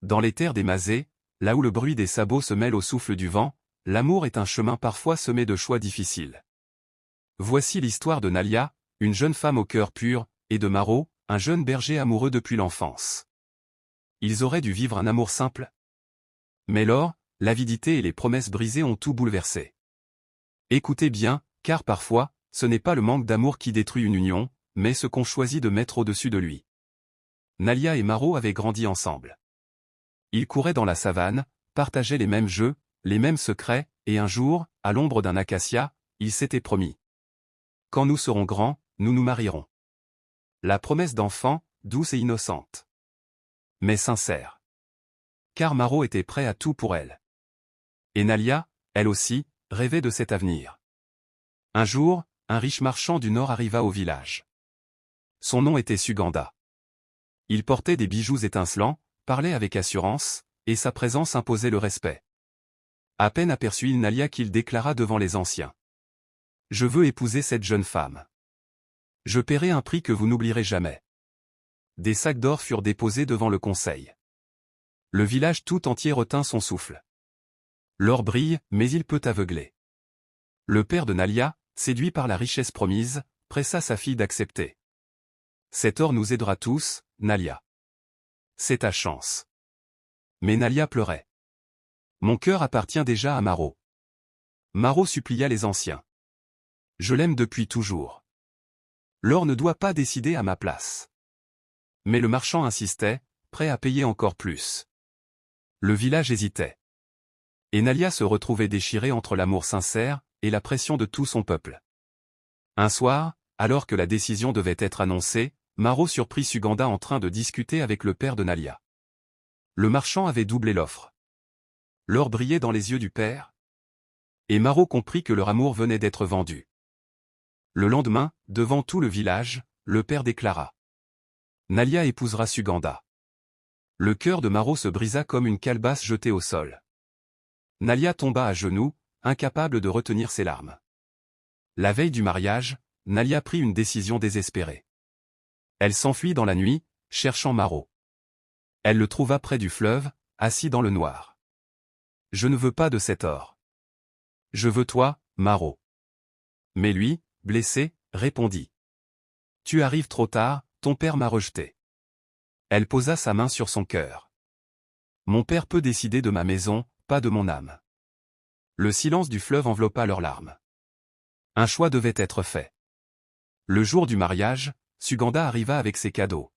Dans les terres des Mazés, là où le bruit des sabots se mêle au souffle du vent, l'amour est un chemin parfois semé de choix difficiles. Voici l'histoire de Nalia, une jeune femme au cœur pur, et de Maro, un jeune berger amoureux depuis l'enfance. Ils auraient dû vivre un amour simple. Mais l'or, l'avidité et les promesses brisées ont tout bouleversé. Écoutez bien, car parfois, ce n'est pas le manque d'amour qui détruit une union, mais ce qu'on choisit de mettre au-dessus de lui. Nalia et Maro avaient grandi ensemble. Ils couraient dans la savane, partageaient les mêmes jeux, les mêmes secrets, et un jour, à l'ombre d'un acacia, ils s'étaient promis. Quand nous serons grands, nous nous marierons. La promesse d'enfant, douce et innocente. Mais sincère. Car Maro était prêt à tout pour elle. Et Nalia, elle aussi, rêvait de cet avenir. Un jour, un riche marchand du Nord arriva au village. Son nom était Suganda. Il portait des bijoux étincelants, parlait avec assurance, et sa présence imposait le respect. À peine aperçut-il Nalia qu'il déclara devant les anciens. « Je veux épouser cette jeune femme. Je paierai un prix que vous n'oublierez jamais. » Des sacs d'or furent déposés devant le conseil. Le village tout entier retint son souffle. L'or brille, mais il peut aveugler. Le père de Nalia, séduit par la richesse promise, pressa sa fille d'accepter. « Cet or nous aidera tous, Nalia. C'est ta chance. » Mais Nalia pleurait. « Mon cœur appartient déjà à Maro. » Maro supplia les anciens. « Je l'aime depuis toujours. L'or ne doit pas décider à ma place. » Mais le marchand insistait, prêt à payer encore plus. Le village hésitait. Et Nalia se retrouvait déchirée entre l'amour sincère et la pression de tout son peuple. Un soir, alors que la décision devait être annoncée, Maro surprit Suganda en train de discuter avec le père de Nalia. Le marchand avait doublé l'offre. L'or brillait dans les yeux du père. Et Maro comprit que leur amour venait d'être vendu. Le lendemain, devant tout le village, le père déclara. Nalia épousera Suganda. Le cœur de Maro se brisa comme une calebasse jetée au sol. Nalia tomba à genoux, incapable de retenir ses larmes. La veille du mariage, Nalia prit une décision désespérée. Elle s'enfuit dans la nuit, cherchant Maro. Elle le trouva près du fleuve, assis dans le noir. « Je ne veux pas de cet or. Je veux toi, Maro. » Mais lui, blessé, répondit. « Tu arrives trop tard, ton père m'a rejeté. » Elle posa sa main sur son cœur. « Mon père peut décider de ma maison, pas de mon âme. » Le silence du fleuve enveloppa leurs larmes. Un choix devait être fait. Le jour du mariage, Suganda arriva avec ses cadeaux.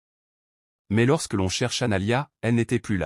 Mais lorsque l'on chercha Nalia, elle n'était plus là.